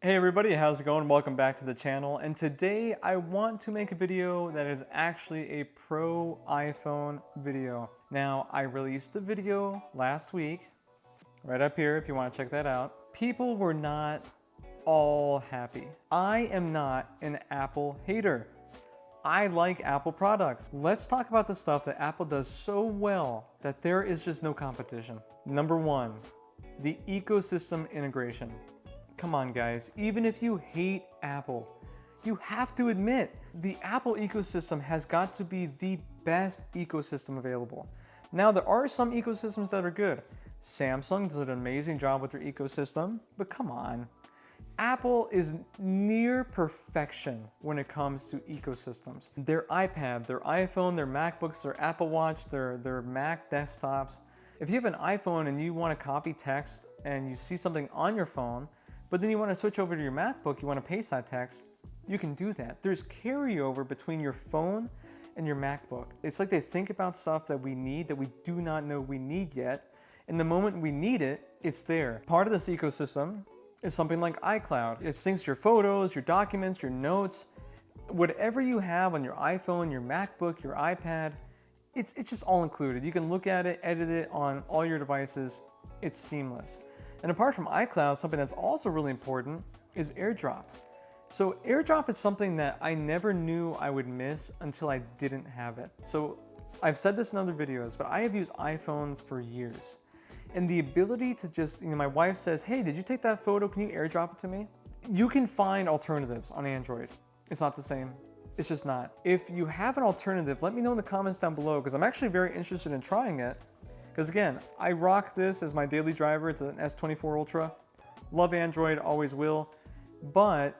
Hey everybody, how's it going? Welcome back to the channel. And today I want to make a video that is actually a pro iPhone video. Now, I released a video last week, right up here if you want to check that out. People were not all happy. I am not an Apple hater. I like Apple products. Let's talk about the stuff that Apple does so well that there is just no competition. Number one, the ecosystem integration. Come on guys, even if you hate Apple, you have to admit the Apple ecosystem has got to be the best ecosystem available. Now there are some ecosystems that are good. Samsung does an amazing job with their ecosystem, but come on. Apple is near perfection when it comes to ecosystems. Their iPad, their iPhone, their MacBooks, their Apple Watch, their Mac desktops. If you have an iPhone and you want to copy text and you see something on your phone, but then you want to switch over to your MacBook, you want to paste that text, you can do that. There's carryover between your phone and your MacBook. It's like they think about stuff that we need that we do not know we need yet. And the moment we need it, it's there. Part of this ecosystem is something like iCloud. It syncs your photos, your documents, your notes, whatever you have on your iPhone, your MacBook, your iPad, it's just all included. You can look at it, edit it on all your devices. It's seamless. And apart from iCloud, something that's also really important is AirDrop. So AirDrop is something that I never knew I would miss until I didn't have it. So I've said this in other videos, but I have used iPhones for years. And the ability to just, my wife says, hey, did you take that photo? Can you AirDrop it to me? You can find alternatives on Android. It's not the same. It's just not. If you have an alternative, let me know in the comments down below because I'm actually very interested in trying it. Because again, I rock this as my daily driver. It's an S24 Ultra. Love Android, always will. But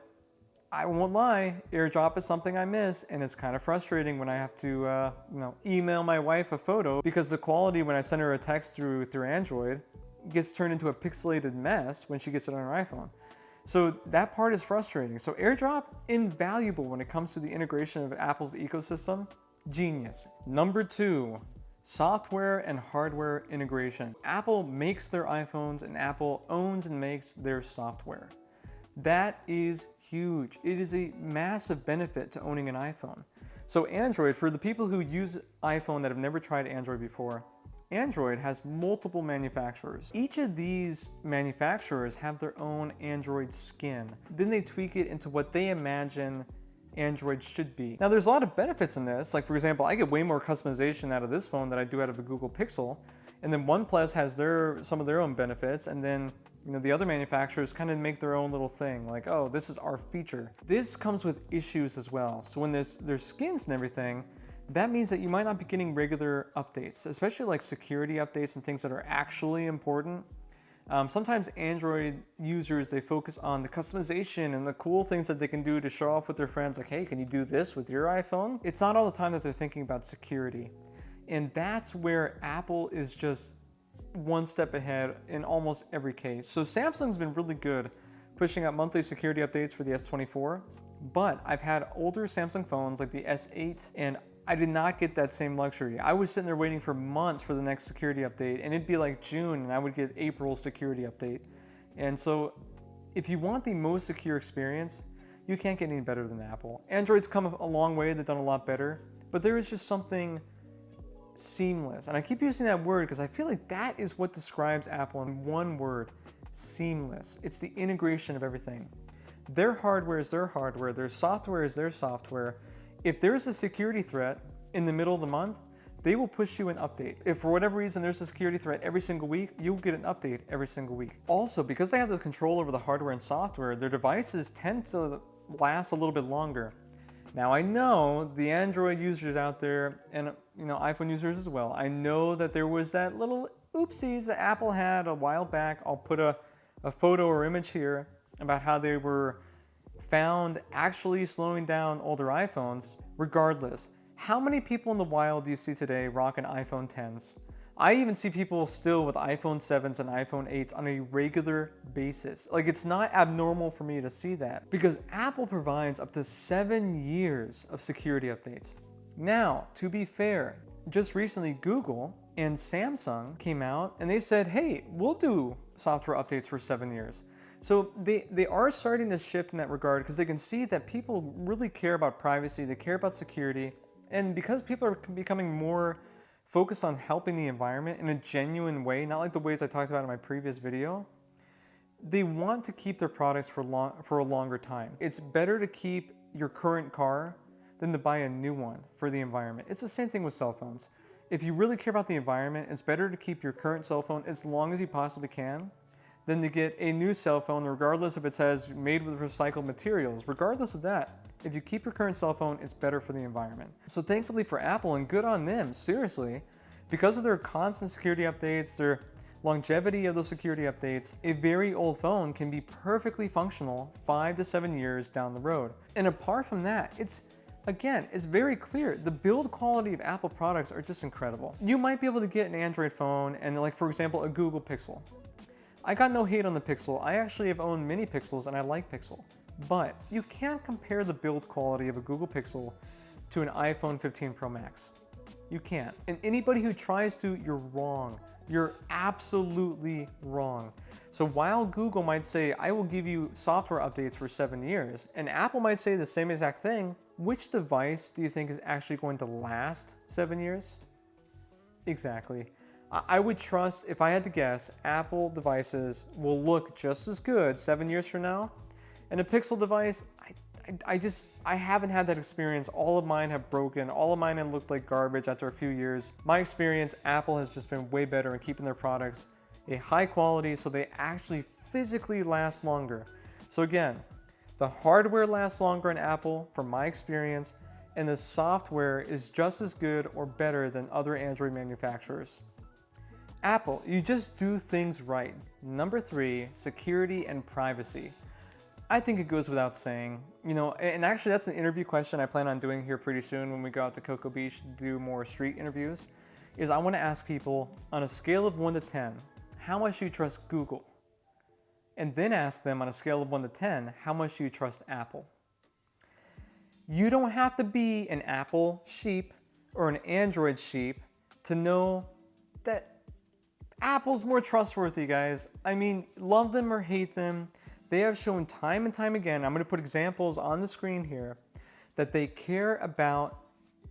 I won't lie, AirDrop is something I miss, and it's kind of frustrating when I have to, email my wife a photo because the quality when I send her a text through Android gets turned into a pixelated mess when she gets it on her iPhone. So that part is frustrating. So AirDrop, invaluable when it comes to the integration of Apple's ecosystem. Genius. Number two. Software and hardware integration. Apple makes their iPhones and Apple owns and makes their software. That is huge. It is a massive benefit to owning an iPhone. So Android, for the people who use iPhone that have never tried Android before, Android has multiple manufacturers. Each of these manufacturers have their own Android skin. Then they tweak it into what they imagine Android should be. Now there's a lot of benefits in this. Like for example, I get way more customization out of this phone than I do out of a Google Pixel. And then OnePlus has some of their own benefits. And then the other manufacturers kind of make their own little thing like, oh, this is our feature. This comes with issues as well. So when there's skins and everything, that means that you might not be getting regular updates, especially like security updates and things that are actually important. Sometimes Android users, they focus on the customization and the cool things that they can do to show off with their friends. Like, hey, can you do this with your iPhone? It's not all the time that they're thinking about security. And that's where Apple is just one step ahead in almost every case. So Samsung's been really good pushing out monthly security updates for the S24, but I've had older Samsung phones like the S8 and I did not get that same luxury. I was sitting there waiting for months for the next security update and it'd be like June and I would get April's security update. And so if you want the most secure experience, you can't get any better than Apple. Android's come a long way, they've done a lot better, but there is just something seamless. And I keep using that word because I feel like that is what describes Apple in one word, seamless. It's the integration of everything. Their hardware is their hardware, their software is their software. If there's a security threat in the middle of the month, they will push you an update. If for whatever reason there's a security threat every single week, you'll get an update every single week. Also, because they have the control over the hardware and software, their devices tend to last a little bit longer. Now I know the Android users out there and iPhone users as well, I know that there was that little oopsies that Apple had a while back. I'll put a photo or image here about how they were found actually slowing down older iPhones. Regardless, how many people in the wild do you see today rocking iPhone Xs? I even see people still with iPhone 7s and iPhone 8s on a regular basis. Like, it's not abnormal for me to see that because Apple provides up to 7 years of security updates. Now, to be fair, just recently Google and Samsung came out and they said, hey, we'll do software updates for 7 years. So they are starting to shift in that regard because they can see that people really care about privacy, they care about security, and because people are becoming more focused on helping the environment in a genuine way, not like the ways I talked about in my previous video, they want to keep their products for a longer time. It's better to keep your current car than to buy a new one for the environment. It's the same thing with cell phones. If you really care about the environment, it's better to keep your current cell phone as long as you possibly can than to get a new cell phone, regardless if it says made with recycled materials. Regardless of that, if you keep your current cell phone, it's better for the environment. So thankfully for Apple, and good on them, seriously, because of their constant security updates, their longevity of those security updates, a very old phone can be perfectly functional 5 to 7 years down the road. And apart from that, it's very clear. The build quality of Apple products are just incredible. You might be able to get an Android phone and, like, for example, a Google Pixel. I got no hate on the Pixel. I actually have owned many Pixels and I like Pixel. But you can't compare the build quality of a Google Pixel to an iPhone 15 Pro Max. You can't. And anybody who tries to, you're wrong. You're absolutely wrong. So while Google might say, I will give you software updates for 7 years, and Apple might say the same exact thing, which device do you think is actually going to last 7 years? Exactly. I would trust, if I had to guess, Apple devices will look just as good 7 years from now. And a Pixel device, I haven't had that experience. All of mine have broken. All of mine have looked like garbage after a few years. My experience, Apple has just been way better in keeping their products a high quality so they actually physically last longer. So again, the hardware lasts longer in Apple from my experience, and the software is just as good or better than other Android manufacturers. Apple, you just do things right. Number 3, security and privacy. I think it goes without saying, and actually that's an interview question I plan on doing here pretty soon when we go out to Cocoa Beach to do more street interviews, is I want to ask people on a scale of 1 to 10, how much do you trust Google? And then ask them on a scale of 1 to 10, how much do you trust Apple? You don't have to be an Apple sheep or an Android sheep to know that Apple's more trustworthy, guys. I mean, love them or hate them, they have shown time and time again, I'm going to put examples on the screen here, that they care about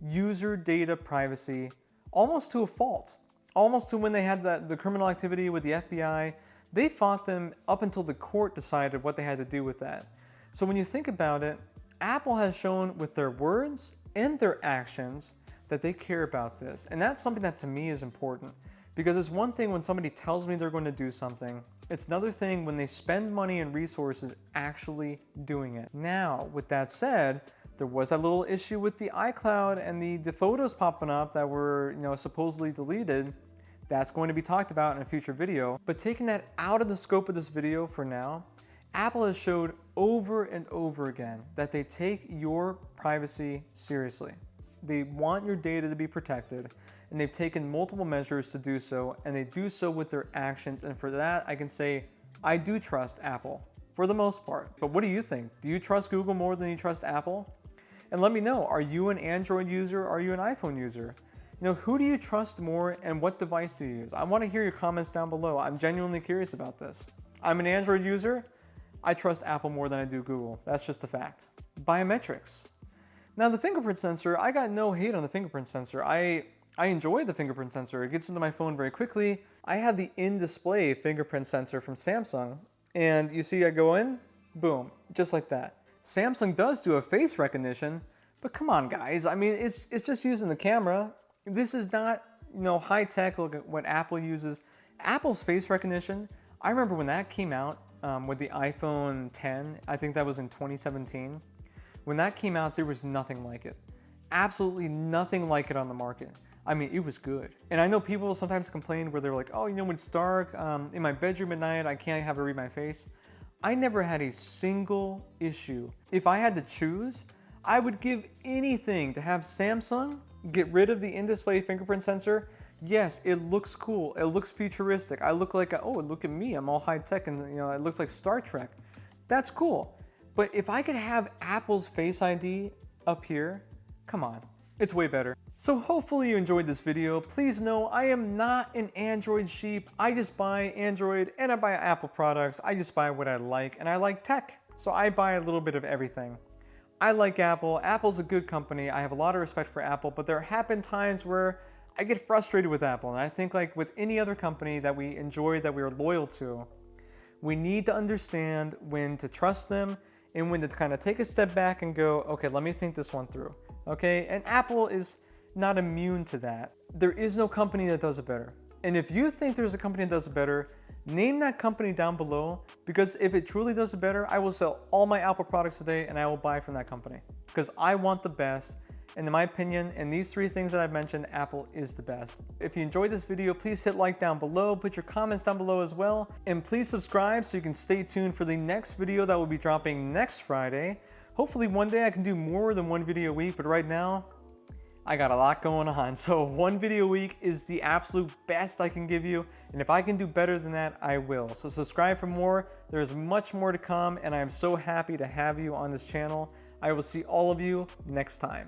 user data privacy almost to a fault. Almost to when they had the criminal activity with the FBI, they fought them up until the court decided what they had to do with that. So when you think about it, Apple has shown with their words and their actions that they care about this. And that's something that to me is important. Because it's one thing when somebody tells me they're going to do something, it's another thing when they spend money and resources actually doing it. Now, with that said, there was a little issue with the iCloud and the photos popping up that were, supposedly deleted. That's going to be talked about in a future video. But taking that out of the scope of this video for now, Apple has showed over and over again that they take your privacy seriously. They want your data to be protected, and they've taken multiple measures to do so, and they do so with their actions. And for that, I can say I do trust Apple for the most part. But what do you think? Do you trust Google more than you trust Apple? And let me know, are you an Android user? Are you an iPhone user? Who do you trust more and what device do you use? I want to hear your comments down below. I'm genuinely curious about this. I'm an Android user. I trust Apple more than I do Google. That's just a fact. Biometrics. Now the fingerprint sensor, I got no hate on the fingerprint sensor. I enjoy the fingerprint sensor. It gets into my phone very quickly. I have the in-display fingerprint sensor from Samsung, and you see I go in, boom, just like that. Samsung does do a face recognition, but come on guys, I mean, it's just using the camera. This is not, high tech like what Apple uses. Apple's face recognition, I remember when that came out with the iPhone 10, I think that was in 2017. When that came out, there was nothing like it. Absolutely nothing like it on the market. I mean, it was good. And I know people sometimes complain where they're like, oh, when it's dark in my bedroom at night, I can't have it read my face. I never had a single issue. If I had to choose, I would give anything to have Samsung get rid of the in-display fingerprint sensor. Yes, it looks cool. It looks futuristic. I look like, oh, look at me. I'm all high tech and it looks like Star Trek. That's cool. But if I could have Apple's Face ID up here, come on, it's way better. So hopefully you enjoyed this video. Please know I am not an Android sheep. I just buy Android and I buy Apple products. I just buy what I like, and I like tech. So I buy a little bit of everything. I like Apple. Apple's a good company. I have a lot of respect for Apple, but there have been times where I get frustrated with Apple. And I think like with any other company that we enjoy, that we are loyal to, we need to understand when to trust them and when to kind of take a step back and go, okay, let me think this one through. Okay, and Apple is not immune to that. There is no company that does it better. And if you think there's a company that does it better, name that company down below, because if it truly does it better, I will sell all my Apple products today and I will buy from that company because I want the best. And in my opinion, in these three things that I've mentioned, Apple is the best. If you enjoyed this video, please hit like down below, put your comments down below as well, and please subscribe so you can stay tuned for the next video that will be dropping next Friday. Hopefully one day I can do more than one video a week, but right now, I got a lot going on. So one video a week is the absolute best I can give you. And if I can do better than that, I will. So subscribe for more. There's much more to come, and I am so happy to have you on this channel. I will see all of you next time.